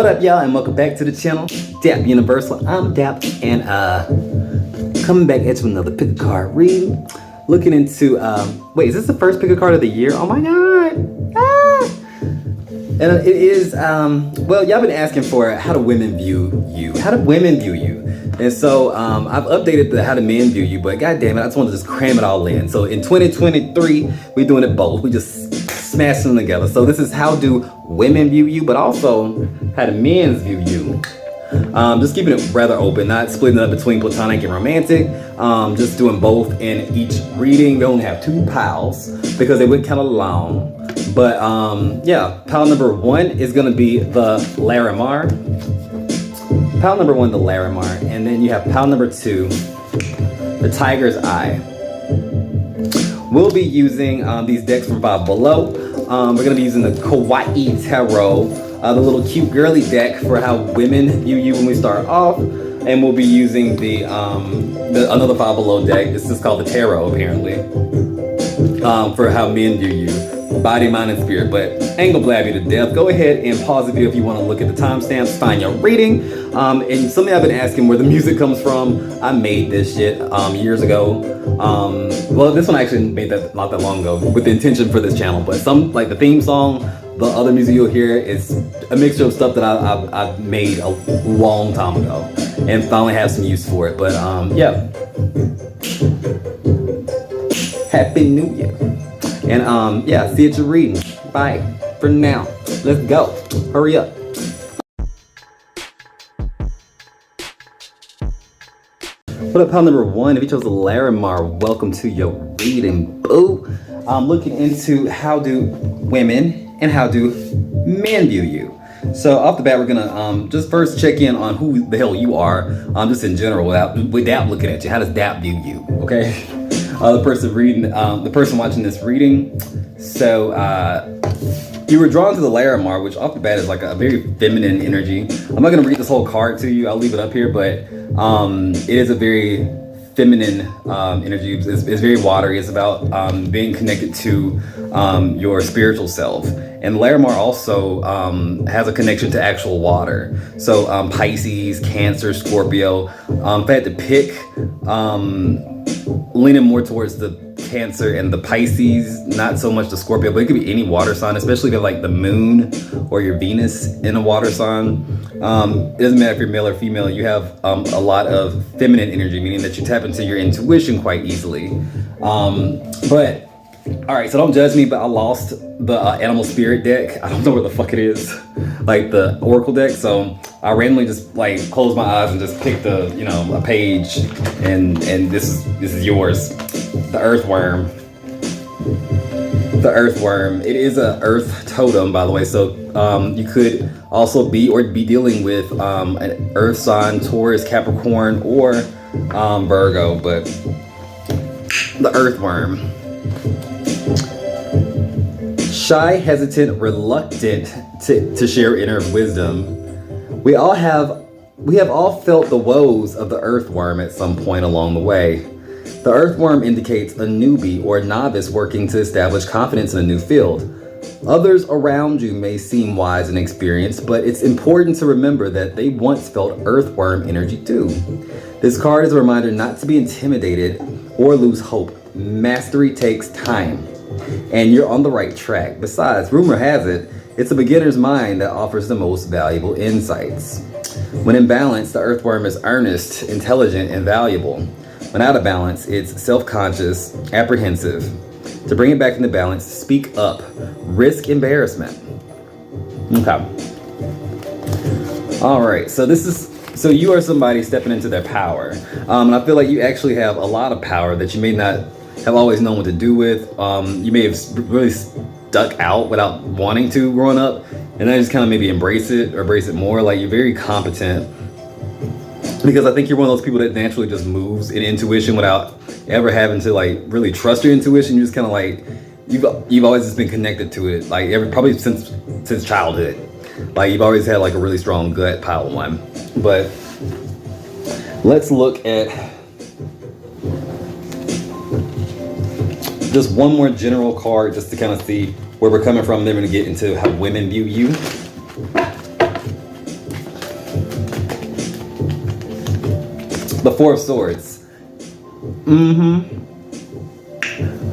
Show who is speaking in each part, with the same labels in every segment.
Speaker 1: What up, y'all, and welcome back to the channel, Dap Universal. I'm Dap, and coming back at you with another pick a card reading. Looking into wait, is this the first pick a card of the year? Oh my god! Ah! And it is well, y'all been asking for how do women view you? How do women view you? And so I've updated the how do men view you, but god damn it, I just want to just cram it all in. So in 2023, we're doing it both. We just smashing them together. So this is how do women view you, but also how do men view you. Just keeping it rather open, not splitting it up between platonic and romantic. Just doing both in each reading. We only have 2 piles because they went kind of long. But yeah, pile number 1 is gonna be the Larimar. Pile number 1, the Larimar, and then you have pile number 2, the Tiger's Eye. We'll be using these decks from Five Below. We're gonna be using the Kawaii Tarot, the little cute girly deck for how women view you when we start off, and we'll be using the another Five Below deck. This is called the Tarot apparently, for how men view you, body, mind, and spirit. But I ain't gonna blab you to death. Go ahead and pause the video if you want to look at the timestamps, find your reading. And some of you have been asking where the music comes from. I made this shit years ago. Well, this one I actually made that not that long ago with the intention for this channel. But some, like the theme song, the other music you'll hear is a mixture of stuff that I've made a long time ago and finally have some use for it. But yeah, Happy New Year. And yeah, see you at your reading. Bye for now. Let's go. Hurry up. What up, pile number 1? If you chose the Larimar, welcome to your reading, boo. Looking into how do women and how do men view you. So off the bat, we're gonna just first check in on who the hell you are, just in general, without looking at you. How does Dap view you? Okay, the person reading, the person watching this reading. So you were drawn to the Larimar, which off the bat is like a very feminine energy. I'm not gonna read this whole card to you. I'll leave it up here, but it is a very feminine energy. It's very watery. It's about being connected to your spiritual self. And Larimar also has a connection to actual water. So Pisces, Cancer, Scorpio. If I had to pick, leaning more towards the Cancer and the Pisces, not so much the Scorpio, but it could be any water sign, especially if you have like the moon or your Venus in a water sign. It doesn't matter if you're male or female, you have a lot of feminine energy, meaning that you tap into your intuition quite easily. But all right, so don't judge me, but I lost the animal spirit deck. I don't know where the fuck it is, like the oracle deck. So I randomly just like closed my eyes and just picked a page, and this is yours, the earthworm. The earthworm. It is a earth totem, by the way. So you could also be dealing with an earth sign, Taurus, Capricorn, or Virgo, but the earthworm. Shy, hesitant, reluctant to share inner wisdom. We have all felt the woes of the earthworm at some point along the way. The earthworm indicates a newbie or novice working to establish confidence in a new field. Others around you may seem wise and experienced, but it's important to remember that they once felt earthworm energy too. This card is a reminder not to be intimidated or lose hope. Mastery takes time, and you're on the right track. Besides, rumor has it, it's a beginner's mind that offers the most valuable insights. When in balance, the earthworm is earnest, intelligent, and valuable. When out of balance, it's self-conscious, apprehensive. To bring it back into balance, speak up, risk embarrassment. Okay. All right, so you are somebody stepping into their power. And I feel like you actually have a lot of power that you may not have always known what to do with. You may have really stuck out without wanting to growing up, and then just kind of maybe embrace it more. Like, you're very competent, because I think you're one of those people that naturally just moves in intuition without ever having to like really trust your intuition. You just kind of like, you've always just been connected to it, like probably since childhood. Like, you've always had like a really strong gut, pile 1. But let's look at just one more general card just to kind of see where we're coming from. Then we're gonna get into how women view you. The Four of Swords.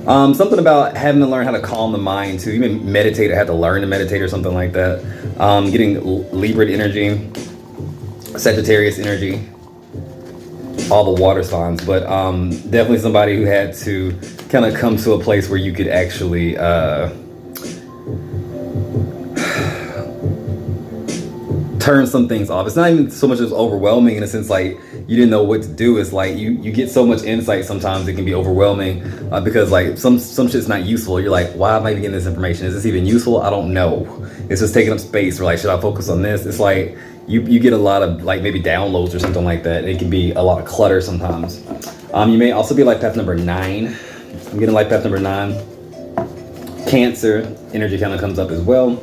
Speaker 1: Something about having to learn how to calm the mind too. You may meditate or have to learn to meditate or something like that. Getting Libra energy, Sagittarius energy, all the water signs, but definitely somebody who had to kind of come to a place where you could actually turn some things off. It's not even so much as overwhelming in a sense like you didn't know what to do. It's like you get so much insight sometimes it can be overwhelming because like some shit's not useful. You're like, why am I even getting this information? Is this even useful? I don't know. It's just taking up space. Or like, should I focus on this? It's like you get a lot of like maybe downloads or something like that. It can be a lot of clutter sometimes. You may also be life path number 9. I'm getting life path number 9. Cancer energy kind of comes up as well.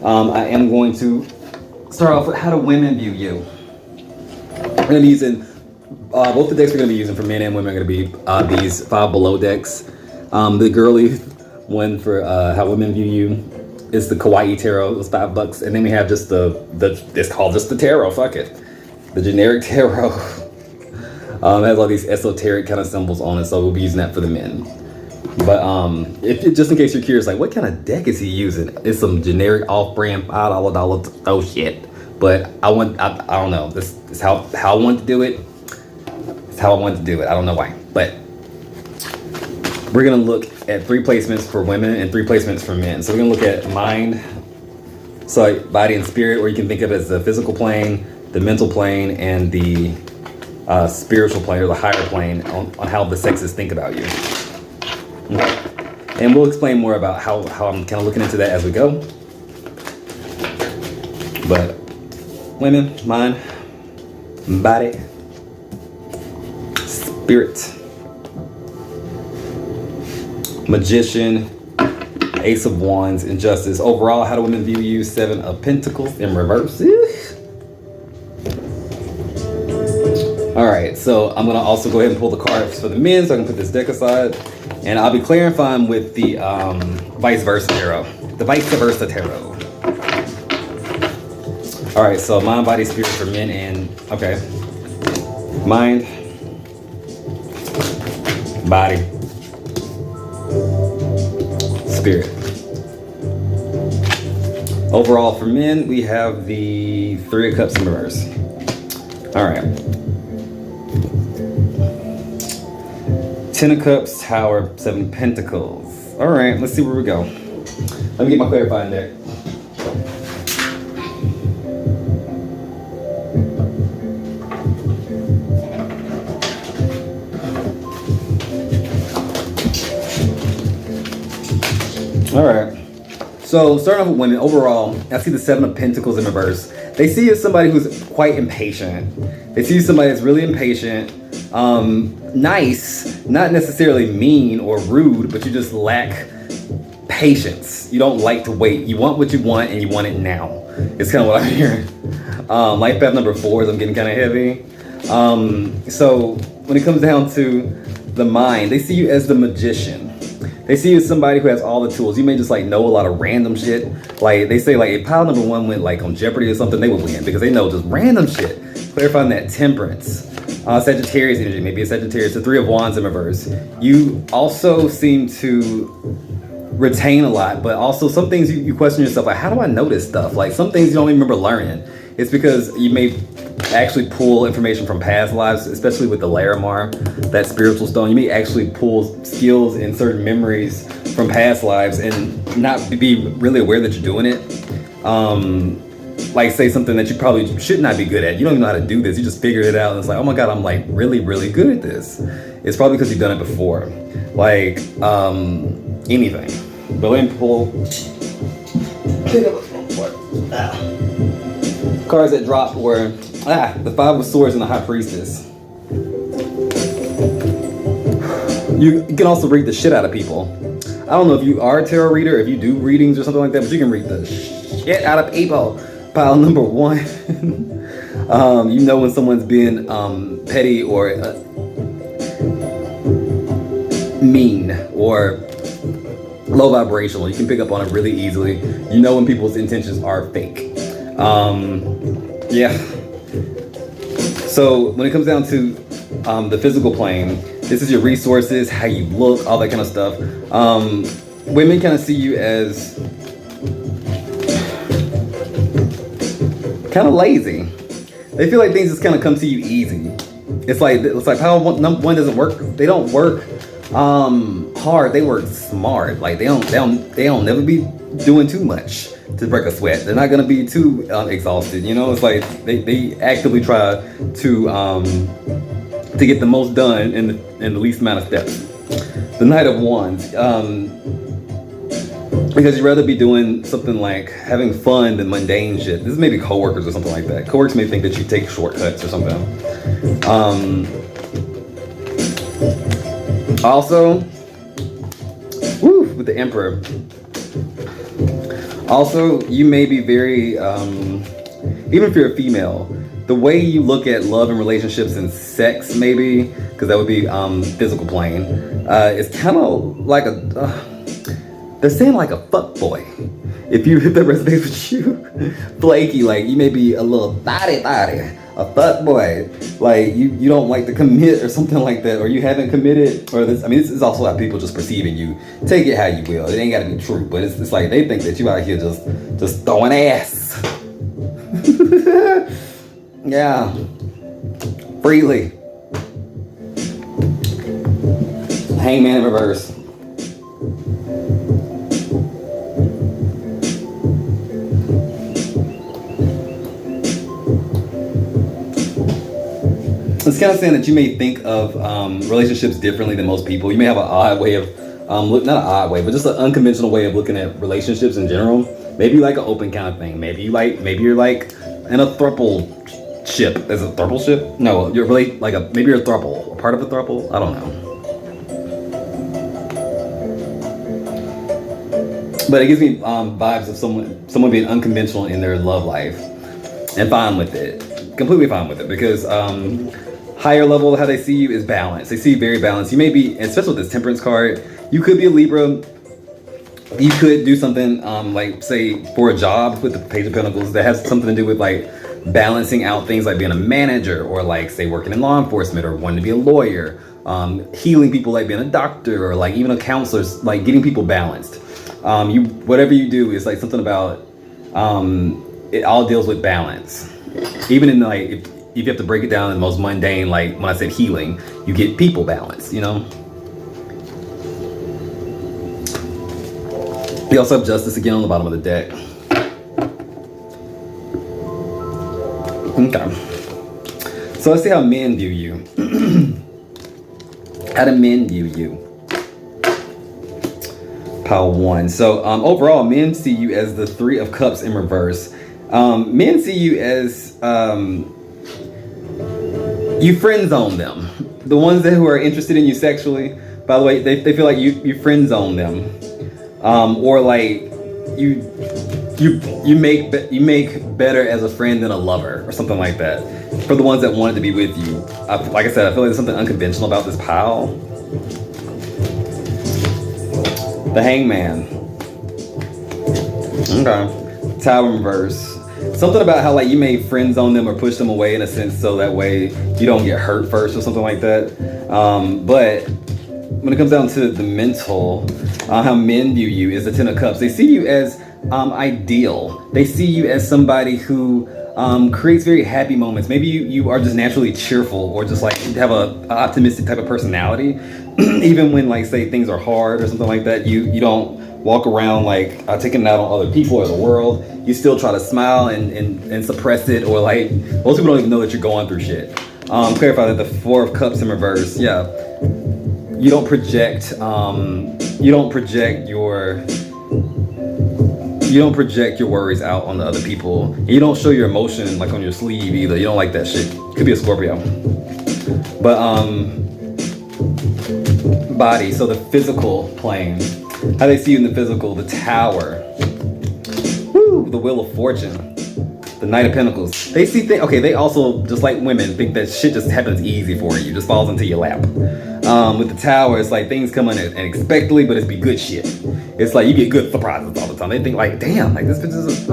Speaker 1: I am going to start off with how do women view you. We're going to be using both the decks we're going to be using for men and women are going to be these 5 below decks. The girly one for how women view you is the Kawaii Tarot. It was $5, and then we have just the it's called just the tarot. Fuck it, the generic tarot. It has all these esoteric kind of symbols on it, so we'll be using that for the men. But if just in case you're curious, like what kind of deck is he using? It's some generic off-brand $5 oh shit. But I don't know. This is how I want to do it. It's how I want to do it. I don't know why. But we're gonna look at 3 placements for women and 3 placements for men. So we're gonna look at mind, so body and spirit, or you can think of it as the physical plane, the mental plane, and the spiritual plane or the higher plane on how the sexes think about you. Okay. And we'll explain more about how I'm kind of looking into that as we go. But women, mind, body, spirit, Magician, Ace of Wands, and Justice. Overall, how do women view you? 7 of Pentacles in reverse. All right, so I'm gonna also go ahead and pull the cards for the men so I can put this deck aside. And I'll be clarifying with the vice versa tarot. The vice versa tarot. All right, so mind, body, spirit for men and, okay. Mind, body, spirit. Overall for men, we have the 3 of Cups in reverse. All right. 10 of Cups, Tower, 7 Pentacles. All right, let's see where we go. Let me get my clarifying deck. All right, so starting off with women, overall, I see the 7 of Pentacles in reverse. They see you as somebody who's quite impatient. They see you as somebody that's really impatient, nice, not necessarily mean or rude, but you just lack patience. You don't like to wait. You want what you want and you want it now. It's kind of what I'm hearing. Life path number 4 is I'm getting kind of heavy. So when it comes down to the mind, they see you as the magician. They see you as somebody who has all the tools. You may just like know a lot of random shit. Like they say like if pile number 1 went like on Jeopardy or something, they would win because they know just random shit. Clarifying that. Temperance. Sagittarius energy, maybe a Sagittarius, the 3 of Wands in reverse. You also seem to retain a lot, but also some things you question yourself, like how do I know this stuff? Like some things you don't even remember learning. It's because you may actually pull information from past lives, especially with the Larimar, that spiritual stone. You may actually pull skills and certain memories from past lives and not be really aware that you're doing it. Like say something that you probably should not be good at. You don't even know how to do this. You just figured it out and it's like, oh my God, I'm like really, really good at this. It's probably because you've done it before. Like anything. But let me pull cards that dropped were the 5 of Swords and the High Priestess. You can also read the shit out of people. I don't know if you are a tarot reader, if you do readings or something like that, but you can read the shit out of people. Pile number 1. You know when someone's being petty or mean or low vibrational. You can pick up on it really easily. You know when people's intentions are fake. Yeah. So when it comes down to the physical plane. This is your resources, how you look, all that kind of stuff. Women kind of see you as kind of lazy. They feel like things just kind of come to you easy. It's like how one doesn't work. They don't work hard. They work smart. Like they don't never be doing too much to break a sweat. They're not gonna be too exhausted. You know, it's like they actively try to get the most done in the least amount of steps. The Knight of Wands. Because you'd rather be doing something like having fun than mundane shit. This is maybe coworkers or something like that. Coworkers may think that you take shortcuts or something. Also, with the Emperor. Also, you may be very, even if you're a female, the way you look at love and relationships and sex, maybe, because that would be physical plane, is kind of like they're saying like a fuck boy. If that resonates with you, flaky, like you may be a little thotty, a fuck boy. Like you don't like to commit or something like that, or you haven't committed, or this. I mean, this is also how people just perceiving you. Take it how you will. It ain't got to be true, but it's like they think that you out here just throwing ass. Yeah, freely. Hangman in reverse. It's kind of saying that you may think of relationships differently than most people. You may have an odd way of, not an odd way, but just an unconventional way of looking at relationships in general. Maybe like an open kind of thing. Maybe you're like in a throuple ship. Is it a throuple ship? No, you're really maybe you're a throuple, a part of a throuple. I don't know. But it gives me vibes of someone being unconventional in their love life and fine with it, completely fine with it, because higher level, how they see you is balance. They see you very balanced. You may be, especially with this Temperance card, you could be a Libra. You could do something like, say, for a job with the Page of Pentacles that has something to do with like balancing out things like being a manager, or like, say, working in law enforcement, or wanting to be a lawyer, healing people like being a doctor, or like even a counselor, like getting people balanced. Whatever you do is like something about, it all deals with balance. Even in like, if you have to break it down in the most mundane, like when I said healing, you get people balance, you know? We also have Justice again on the bottom of the deck. Okay. So let's see how men view you. How do men view you? Pile 1. So overall, men see you as the Three of Cups in reverse. Men see you as you friend zone them. The ones who are interested in you sexually, by the way, they feel like you friend zone them, or like you make better as a friend than a lover, or something like that. For the ones that wanted to be with you, like I said, I feel like there's something unconventional about this pile. The Hangman. Okay. Tower in reverse. Something about how like you may friend zone them or push them away in a sense, so that way you don't get hurt first or something like that. But when it comes down to the mental, how men view you is the Ten of Cups. They see you as ideal. They see you as somebody who creates very happy moments. Maybe you are just naturally cheerful, or just like have an optimistic type of personality. Even when like, say, things are hard or something like that, you don't walk around like taking it out on other people or the world. You still try to smile and suppress it, or like most people don't even know that you're going through shit. Clarify that the Four of Cups in reverse. Yeah, you don't project your worries out on the other people. You don't show your emotion like on your sleeve either. You don't like that shit. Could be a Scorpio. But body, so the physical plane. How they see you in the physical, the Tower. Woo, the Wheel of Fortune. The Knight of Pentacles. They see things, okay, they also, just like women, think that shit just happens easy for you, just falls into your lap. With the Tower, it's like things come in unexpectedly, but it's be good shit. It's like you get good surprises all the time. They think like, damn, like this bitch is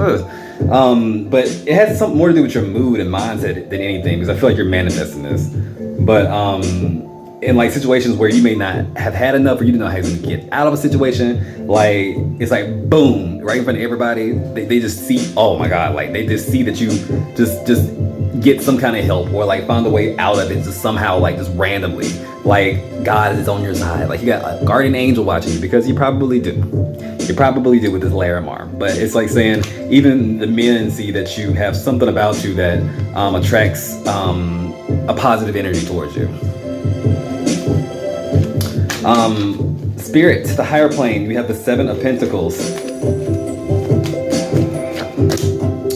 Speaker 1: but it has something more to do with your mood and mindset than anything, because I feel like you're manifesting this. But in like situations where you may not have had enough or you didn't know how to get out of a situation, like it's like boom, right in front of everybody. They just see, oh my God, like they just see that you just get some kind of help or like find a way out of it just somehow, like just randomly. Like God is on your side. Like you got a guardian angel watching you, because you probably do. You probably do with this larum arm. But it's like saying even the men see that you have something about you that attracts a positive energy towards you. Spirit, the higher plane, we have the 7 of Pentacles,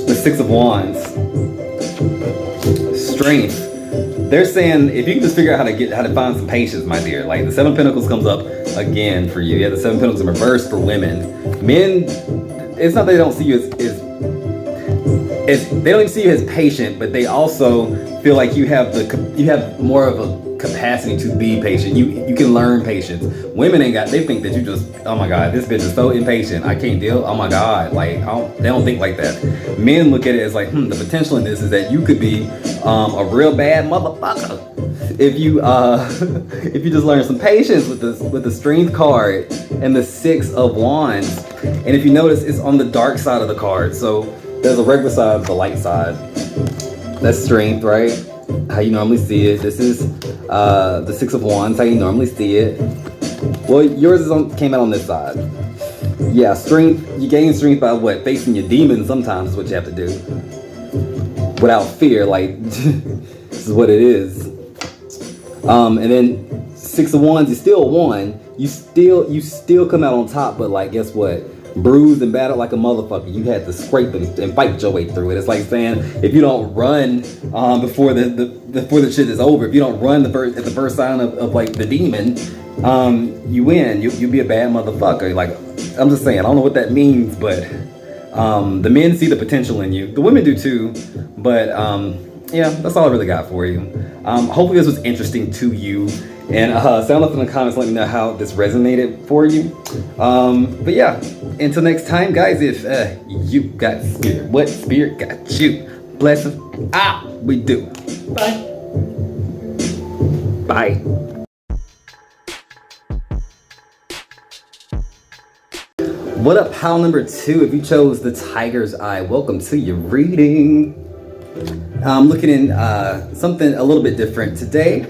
Speaker 1: the 6 of Wands, Strength. They're saying if you can just figure out how to find some patience, my dear. Like the 7 of Pentacles comes up again for you. You have the 7 of Pentacles in reverse for women. Men, it's not that they don't see you as they don't even see you as patient, but they also feel like you have more of a capacity to be patient. You can learn patience. Women they think that you just, oh my God, this bitch is so impatient, I can't deal. Oh my God, like they don't think like that. Men look at it as like, the potential in this is that you could be a real bad motherfucker if you if you just learn some patience with the Strength card and the 6 of Wands. And if you notice, it's on the dark side of the card. So there's a regular side, the light side. That's Strength, right? How you normally see it. This is the 6 of Wands, how you normally see it. Well, yours came out on this side. Yeah, Strength. You gain strength by what? Facing your demons sometimes is what you have to do. Without fear, like this is what it is. And then 6 of Wands, you're still 1. You still come out on top, but like guess what? Bruised and battered like a motherfucker. You had to scrape and fight your way through it. It's like saying if you don't run before the shit is over, if you don't run at the first sign of like the demon, you win. You'll be a bad motherfucker. Like I'm just saying, I don't know what that means, but the men see the potential in you. The women do too, but yeah, that's all I really got for you. Hopefully this was interesting to you. And sound off in the comments, let me know how this resonated for you. But yeah, until next time, guys, if you got spirit, what spirit got you? Blessings. We do. Bye. Bye. What up, pile number 2? If you chose the Tiger's Eye, welcome to your reading. I'm looking in something a little bit different today.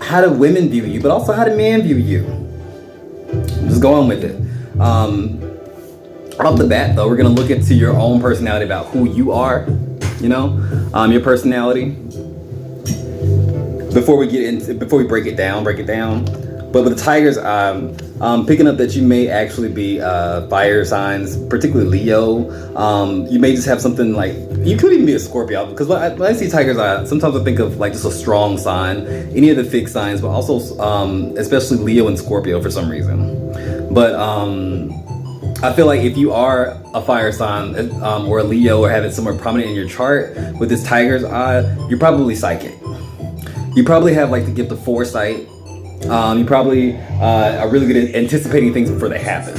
Speaker 1: How do women view you, but also how do men view you? Just go on with it. Off the bat, though, we're gonna look into your own personality, about who you are. You know, your personality. Before we break it down. But with the Tigers, picking up that you may actually be fire signs, particularly Leo. You may just have something like, you could even be a Scorpio, because when I see Tiger's Eye, sometimes I think of like just a strong sign, any of the fixed signs, but also especially Leo and Scorpio for some reason. But I feel like if you are a fire sign or a Leo, or have it somewhere prominent in your chart with this Tiger's Eye, you're probably psychic. You probably have like the gift of foresight. You probably are really good at anticipating things before they happen.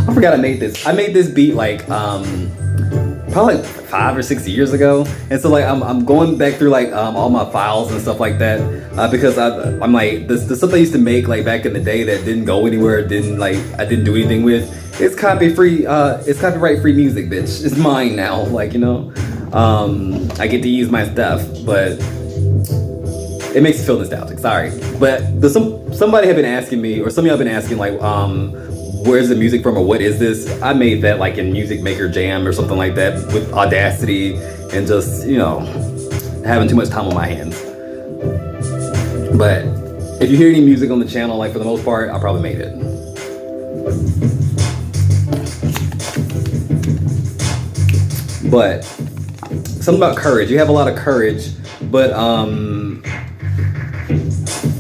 Speaker 1: I forgot I made this. I made this beat like probably like 5 or 6 years ago, and so like I'm going back through like all my files and stuff like that because I'm like the stuff I used to make like back in the day that didn't go anywhere, I didn't do anything with. It's copyright free music, bitch. It's mine now. Like, you know, I get to use my stuff, but it makes me feel nostalgic. Sorry, but somebody have been asking me, or some of y'all have been asking like, where's the music from, or what is this? I made that like in Music Maker Jam or something like that with Audacity, and just, you know, having too much time on my hands. But if you hear any music on the channel, like for the most part, I probably made it. But something about courage. You have a lot of courage, but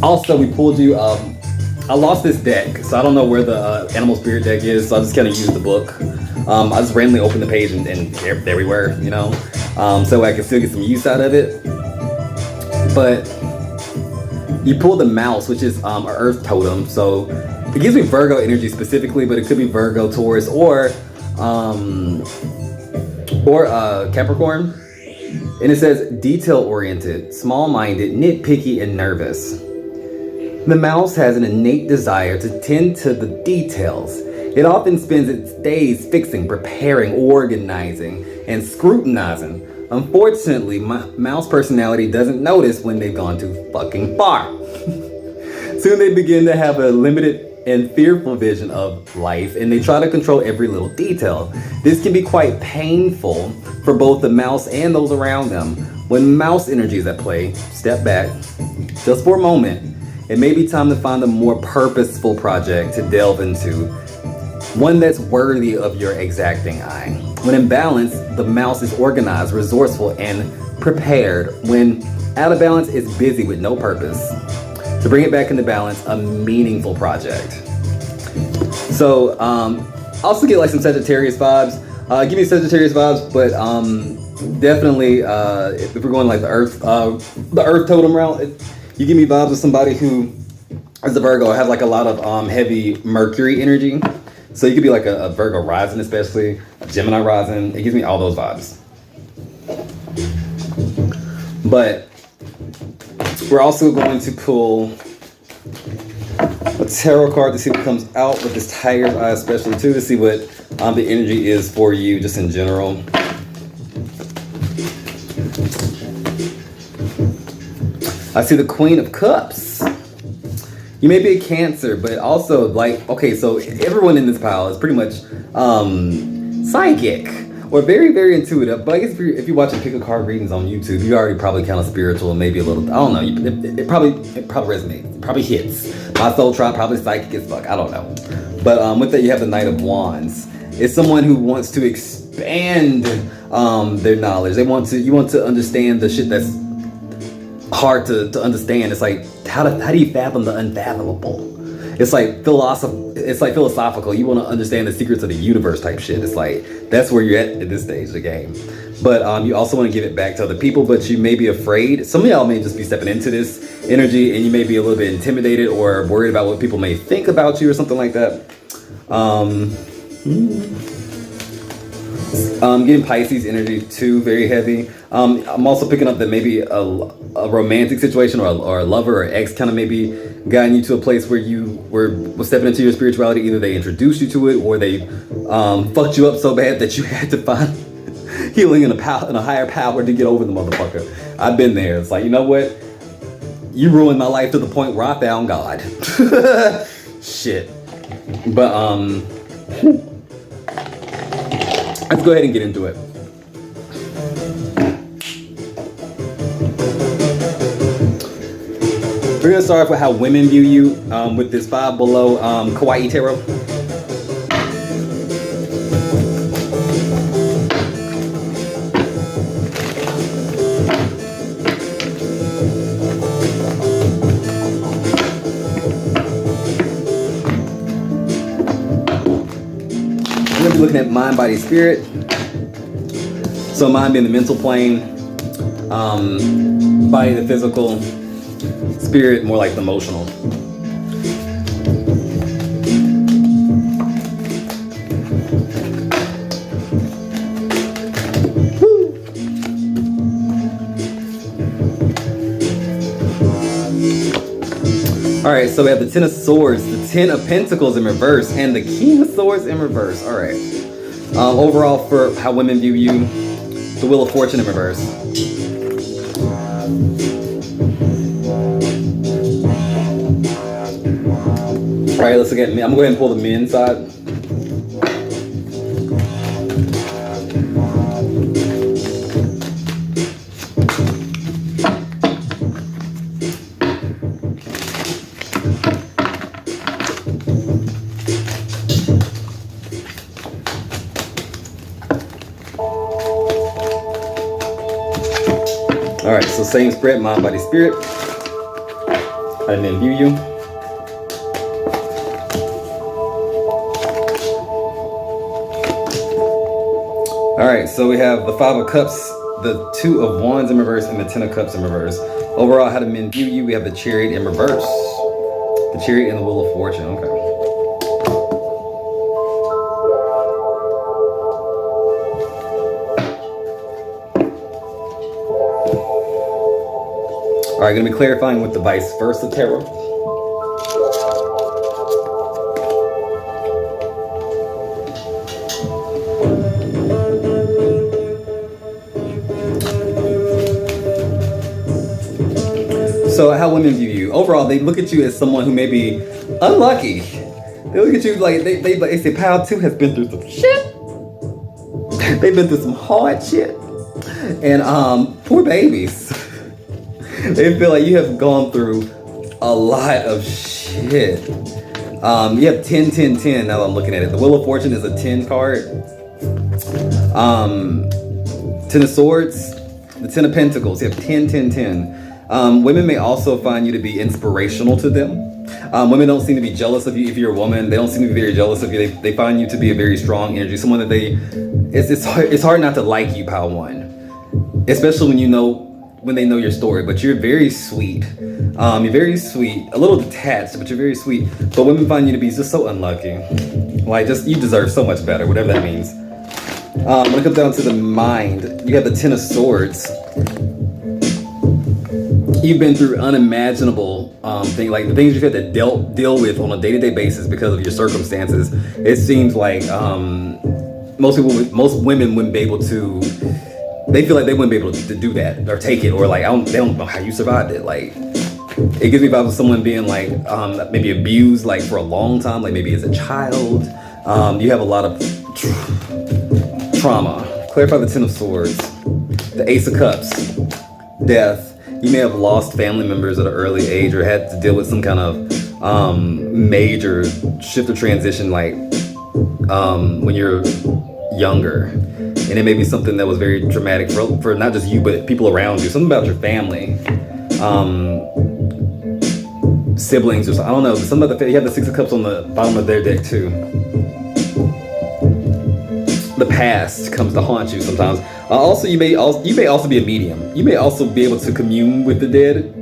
Speaker 1: also we pulled you. I lost this deck, so I don't know where the Animal Spirit deck is, so I just kind of used the book. I just randomly opened the page and there we were, you know, so I can still get some use out of it. But you pulled the Mouse, which is an Earth totem, so it gives me Virgo energy specifically, but it could be Virgo, Taurus, or Capricorn. And it says detail-oriented, small-minded, nitpicky, and nervous. The mouse has an innate desire to tend to the details. It often spends its days fixing, preparing, organizing, and scrutinizing. Unfortunately, mouse personality doesn't notice when they've gone too fucking far. Soon they begin to have a limited and fearful vision of life, and they try to control every little detail. This can be quite painful for both the mouse and those around them. When mouse energy is at play, step back just for a moment. It may be time to find a more purposeful project to delve into, one that's worthy of your exacting eye. When in balance, the mouse is organized, resourceful, and prepared. When out of balance, it's busy with no purpose. To bring it back into balance, a meaningful project. So, also get like some Sagittarius vibes. Give me Sagittarius vibes, but definitely if we're going like the Earth totem route, you give me vibes of somebody who is a Virgo, have like a lot of heavy Mercury energy. So you could be like a Virgo rising, especially a Gemini rising. It gives me all those vibes. But we're also going to pull a tarot card to see what comes out with this tiger's eye, especially too, to see what the energy is for you just in general. I see the Queen of Cups. You may be a Cancer, but also like, okay, so everyone in this pile is pretty much psychic or very, very intuitive. But I guess if you're watching pick a card readings on YouTube, you already probably kind of spiritual and maybe a little, I don't know, it probably resonates, it probably hits. My soul tribe probably psychic as fuck, I don't know. But with that, you have the Knight of Wands. It's someone who wants to expand their knowledge. You want to understand the shit that's hard to understand. It's like, how do you fathom the unfathomable? It's like philosophical. You want to understand the secrets of the universe type shit. It's like, that's where you're at this stage of the game. But you also want to give it back to other people, but you may be afraid. Some of y'all may just be stepping into this energy and you may be a little bit intimidated or worried about what people may think about you or something like that. Getting Pisces energy too, very heavy. I'm also picking up that maybe a romantic situation or a lover or ex kind of maybe gotten you to a place where you were stepping into your spirituality. Either they introduced you to it or they fucked you up so bad that you had to find healing in a higher power to get over the motherfucker. I've been there. It's like, you know what? You ruined my life to the point where I found God. Shit. But let's go ahead and get into it. We're gonna start off with how women view you with this Five Below Kawaii Tarot. We're gonna be looking at mind, body, spirit. So mind being the mental plane, body the physical, spirit more like the emotional. Woo. All right, so we have the Ten of Swords, the Ten of Pentacles in reverse, and the King of Swords in reverse. All right. Overall, for how women view you, the Wheel of Fortune in reverse. All right, let's look at me. I'm gonna go ahead and pull the men's side. All right, so same spread, mind, body, spirit. And then view you. All right, so we have the Five of Cups, the Two of Wands in reverse, and the Ten of Cups in reverse. Overall, how do men view you? We have the Chariot in reverse. The Chariot and the Wheel of Fortune, okay. All right, gonna be clarifying with the vice versa tarot. So how women view you. Overall, they look at you as someone who may be unlucky. They look at you like they say Pile 2 has been through some shit. They've been through some hard shit. And poor babies. They feel like you have gone through a lot of shit. You have 10, 10, 10 now that I'm looking at it. The Wheel of Fortune is a 10 card. 10 of Swords, the 10 of Pentacles. You have 10, 10, 10. Women may also find you to be inspirational to them. Women don't seem to be jealous of you if you're a woman. They don't seem to be very jealous of you. They find you to be a very strong energy. Someone that it's hard not to like you, Pile 1. Especially when they know your story. But you're very sweet. You're very sweet. A little detached, but you're very sweet. But women find you to be just so unlucky. Like, you deserve so much better, whatever that means. When it comes down to the mind, you have the 10 of Swords. You've been through unimaginable things, like the things you've had to deal with on a day-to-day basis because of your circumstances. It seems like most women wouldn't be able to. They feel like they wouldn't be able to do that or take it, or like they don't know how you survived it. Like, it gives me vibes of someone being like maybe abused like for a long time, like maybe as a child. You have a lot of trauma. Clarify the 10 of Swords, the Ace of Cups, death. You may have lost family members at an early age or had to deal with some kind of major shift or transition, like when you're younger. And it may be something that was very traumatic for not just you, but people around you. Something about your family, siblings, or I don't know. Something about you have the 6 of Cups on the bottom of their deck too. The past comes to haunt you sometimes. Also, you may also be a medium. You may also be able to commune with the dead.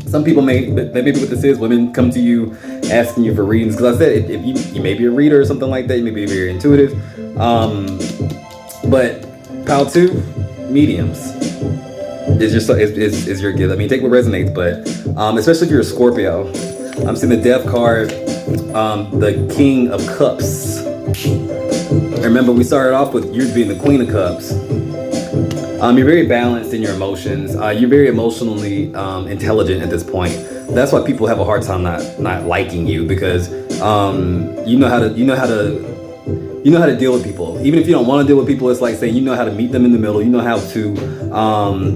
Speaker 1: Some people may what this is. Women come to you asking you for readings. Because I said, if you may be a reader or something like that, you may be very intuitive. But Pile 2, mediums is your gift. I mean, take what resonates, but especially if you're a Scorpio. I'm seeing the Death card, the King of Cups. Remember, we started off with you being the Queen of Cups. You're very balanced in your emotions. You're very emotionally intelligent at this point. That's why people have a hard time not liking you, because you know how to deal with people. Even if you don't want to deal with people, it's like saying you know how to meet them in the middle. You know how to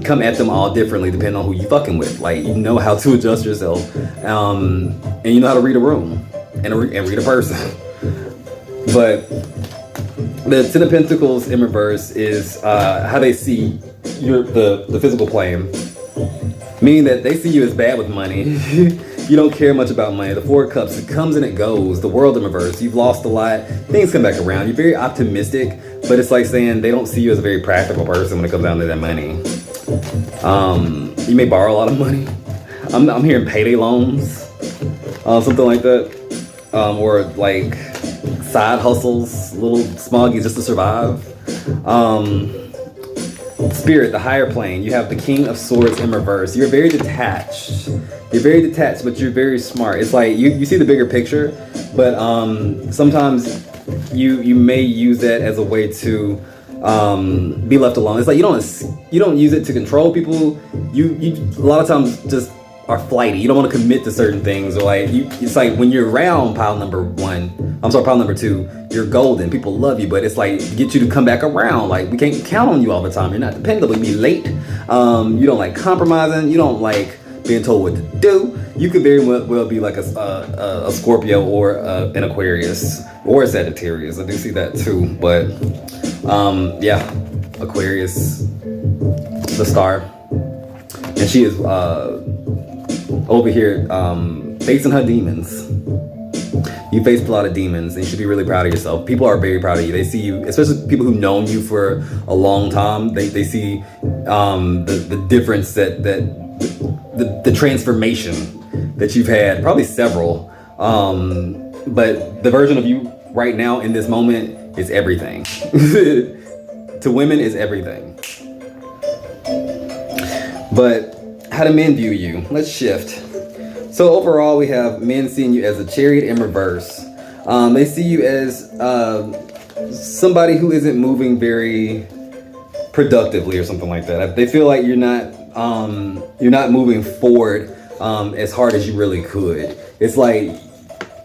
Speaker 1: come at them all differently depending on who you fucking with. Like, you know how to adjust yourself, and you know how to read a room and read a person. But the 10 of Pentacles in reverse is how they see the physical plane, meaning that they see you as bad with money. You don't care much about money. The 4 of Cups, it comes and it goes. The World in reverse. You've lost a lot. Things come back around. You're very optimistic, but it's like saying they don't see you as a very practical person when it comes down to that money. You may borrow a lot of money. I'm hearing payday loans, something like that, or like side hustles, little small gigs just to survive. Spirit, the higher plane, you have the King of Swords in reverse. You're very detached. You're very detached, but you're very smart. It's like you see the bigger picture, but sometimes you may use that as a way to be left alone. It's like you don't use it to control people. You a lot of times just are flighty. You don't want to commit to certain things, or like it's like when you're around pile number 2, you're golden. People love you, but it's like get you to come back around. Like, we can't count on you all the time. You're not dependable. You be late. You don't like compromising. You don't like being told what to do. You could very well be like a Scorpio or an Aquarius or a Sagittarius. I do see that too. But yeah, Aquarius, the star, and she is over here facing her demons. You faced a lot of demons, and you should be really proud of yourself. People are very proud of you. They see you, especially people who've known you for a long time. They see the difference that the transformation that you've had, probably several. But the version of you right now in this moment is everything. To women is everything. But how do men view you? Let's shift. So overall, we have men seeing you as a Chariot in reverse. They see you as somebody who isn't moving very productively or something like that. They feel like you're not moving forward as hard as you really could. It's like,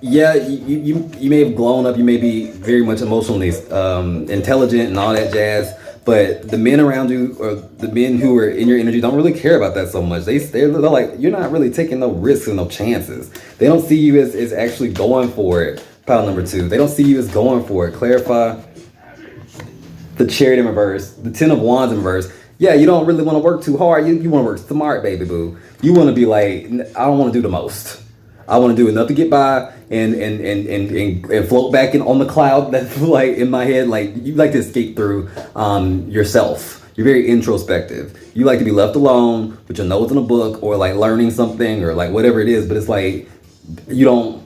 Speaker 1: yeah, you may have grown up, you may be very much emotionally intelligent and all that jazz, but the men around you, or the men who are in your energy, don't really care about that so much. They're like, you're not really taking no risks and no chances. They don't see you as actually going for it. Pile number 2. They don't see you as going for it. Clarify the Chariot in reverse, the 10 of Wands in reverse. Yeah, you don't really want to work too hard. You want to work smart, baby boo. You want to be like, I don't want to do the most. I want to do enough to get by and float back on the cloud that's like in my head. Like, you like to escape through yourself. You're very introspective. You like to be left alone with your nose in a book, or like learning something, or like whatever it is. But it's like, you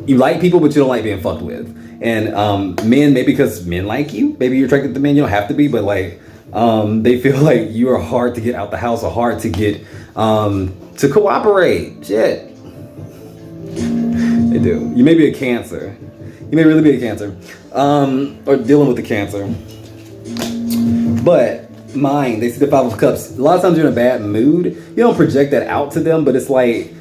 Speaker 1: like people, but you don't like being fucked with. And men, maybe because men like you, maybe you're attracted to men. You don't have to be, but like they feel like you are hard to get out the house, or hard to get to cooperate. Shit. They do. You may be a Cancer. You may really be a Cancer, or dealing with the Cancer. But mine, they see the 5 of Cups. A lot of times you're in a bad mood. You don't project that out to them, but it's like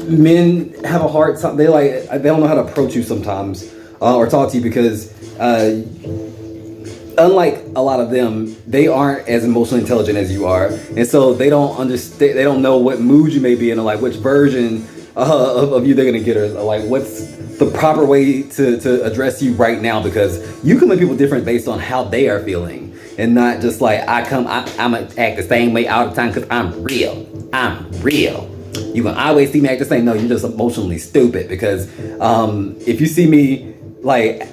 Speaker 1: men have a hard time. They don't know how to approach you sometimes, or talk to you, because unlike a lot of them, they aren't as emotionally intelligent as you are, and so they don't understand. They don't know what mood you may be in, or like which version of you they're gonna get, or like what's the proper way to address you right now, because you can make people different based on how they are feeling, and not just like I'm gonna act the same way all the time because I'm real. You gonna always see me act the same. No, you're just emotionally stupid, because if you see me like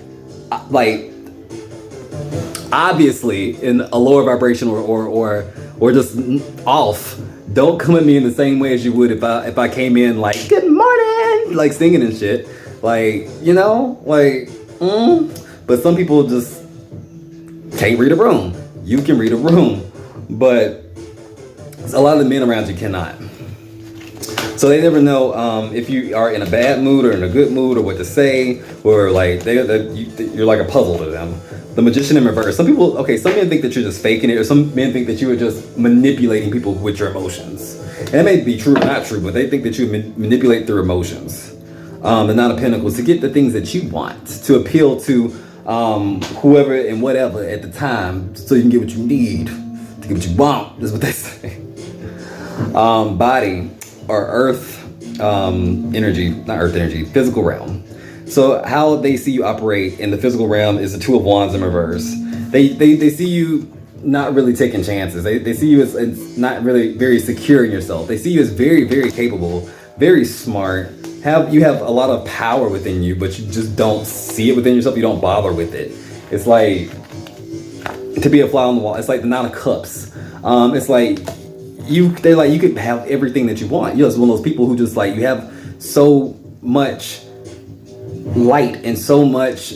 Speaker 1: obviously in a lower vibration, or just off, don't come at me in the same way as you would if I came in like, good morning, like singing and shit, like, you know, like but some people just can't read a room. You can read a room, but a lot of the men around you cannot. So they never know if you are in a bad mood or in a good mood, or what to say, or like you're like a puzzle to them. The Magician in reverse. Some men think that you're just faking it, or some men think that you are just manipulating people with your emotions. And that may be true or not true, but they think that you manipulate through emotions. The Nine of Pentacles, to get the things that you want, to appeal to whoever and whatever at the time, so you can get what you need, to get what you want. That's what they say. Body, or earth energy, not earth energy, physical realm. So how they see you operate in the physical realm is the 2 of Wands in reverse. They see you not really taking chances. They see you as not really very secure in yourself. They see you as very, very capable, very smart. You have a lot of power within you, but you just don't see it within yourself. You don't bother with it. It's like to be a fly on the wall. It's like the 9 of Cups. It's like you could have everything that you want. You're just one of those people who just like, you have so much light and so much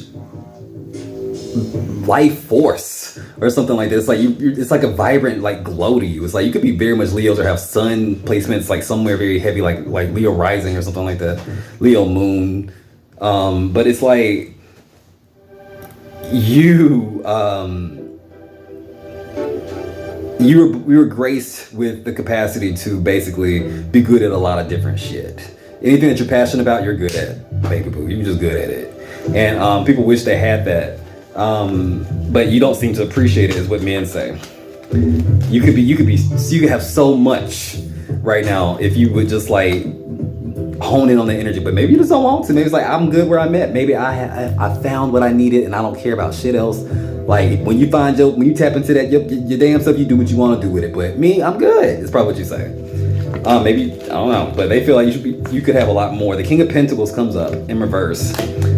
Speaker 1: life force or something like this. Like it's like a vibrant like glow to you. It's like you could be very much Leos, or have sun placements like somewhere very heavy, like Leo rising or something like that, Leo moon. But it's like you were graced with the capacity to basically be good at a lot of different shit. Anything that you're passionate about, you're good at, baby boo. You're just good at it. And people wish they had that. But you don't seem to appreciate it, is what men say. You could have so much right now if you would just like hone in on the energy, but maybe you just don't want to. Maybe it's like, I'm good where I'm at. Maybe I found what I needed and I don't care about shit else. Like when you tap into that your damn stuff, you do what you want to do with it. But me, I'm good. It's probably what you say. Maybe, I don't know, but they feel like you could have a lot more. The King of Pentacles comes up in reverse.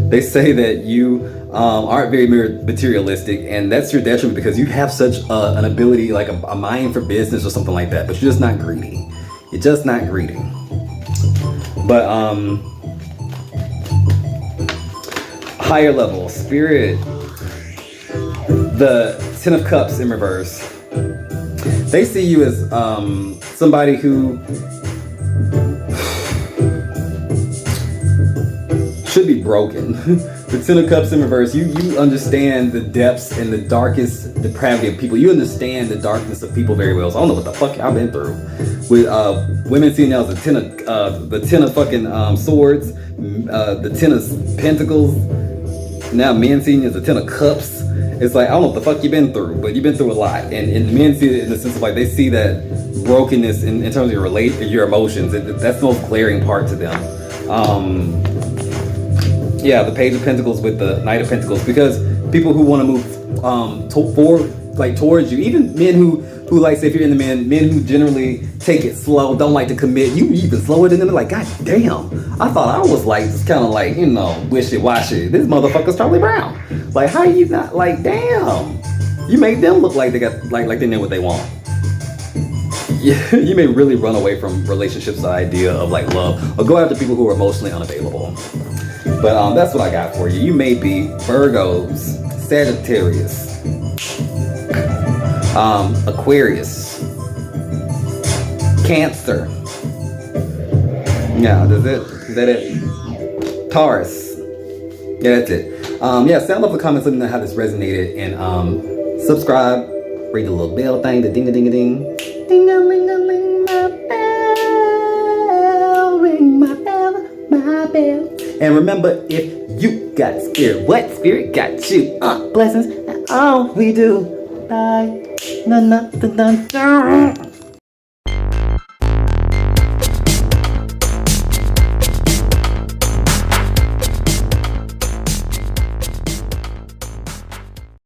Speaker 1: They say that you aren't very materialistic, and that's your detriment, because you have such an ability, like a mind for business or something like that, but you're just not greedy. You're just not greedy. But higher level, Spirit, the 10 of Cups in reverse. They see you as somebody who should be broken. The Ten of Cups in reverse, you understand the depths and the darkest depravity of people. You understand the darkness of people very well. So I don't know what the fuck I've been through. With women seeing now as the ten of fucking swords, the Ten of Pentacles. Now men seeing you as the Ten of Cups. It's like, I don't know what the fuck you've been through, but you've been through a lot. And men see it in the sense of like, they see that brokenness in terms of your emotions. That's the most glaring part to them. Yeah, the Page of Pentacles with the Knight of Pentacles, because people who want to move towards you, even men who like, say if you're in the men who generally take it slow, don't like to commit, you even slower than them. Like, god damn, I thought I was like just kind of like, you know, wishy-washy. This motherfucker's Charlie Brown. Like, how you not, like, damn, you make them look like they got like they know what they want. Yeah, you may really run away from relationships, the idea of like love, or go after people who are emotionally unavailable. But that's what I got for you. You may be Virgos, Sagittarius, Aquarius, Cancer. Yeah, is that it? Taurus. Yeah, that's it. Yeah, sound off the comments, let me know how this resonated, and subscribe, ring the little bell thing, the ding-a-ding-a-ding. Ding-a-ling-a-ling, my bell, ring my bell, my bell. And remember, if you got spirit, what spirit got you? Blessings, and all we do. Bye. Na na na na.